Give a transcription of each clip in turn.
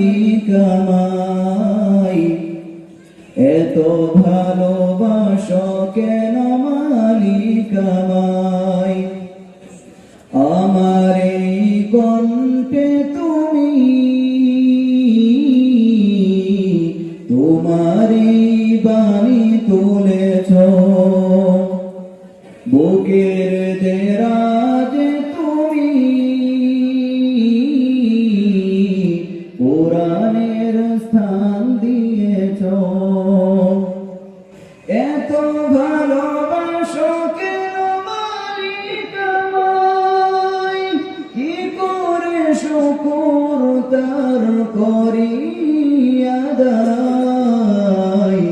মালিক আমায়। এত ভালোবাসো কেন মালিক আমায়। আমার এই কণ্ঠে তুমি তোমারই বাণী তুলেছ, বুকের দেরাজে তুমি কোরআনের স্থান দিয়েছ। এত ভালোবাসো কেন মালিক আমায়, কি করে শুকর তার করি আদায়।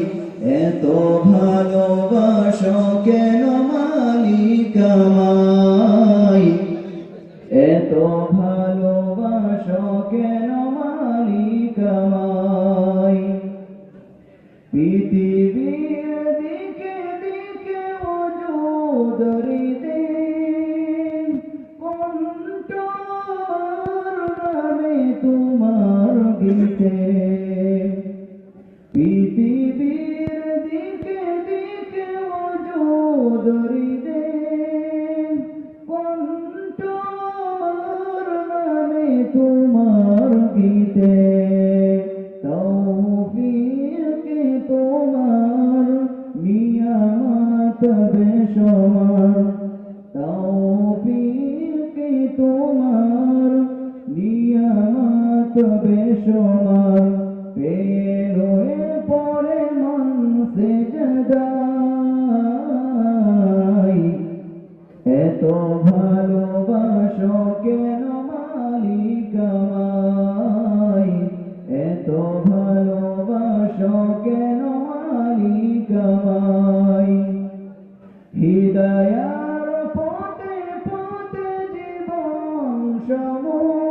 এত ভালোবাসো কেন মালিক আমায়, এত ভালোবাসো কেন মালিক আমায়। পৃথিবীর দিকে দিকে ওজুদ হৃদে কণ্ঠ নামে তোমার গীতে। পৃথিবীর দিকে দিকে ওজুদ হৃদে কণ্ঠ নামে তোমার গীতে। তৌফিকে তোমার নিয়ামত বেশমার, তৌফিকে তোমার নিয়ামত বেশমার। পেলোয়ে পরে মন সেজদায়। এত ভালোবাসো কেন মালিক আমায়, এত ভালোবাসো কেন মালিক আমায়। হৃদয়ার পথে পথে জীবন সময়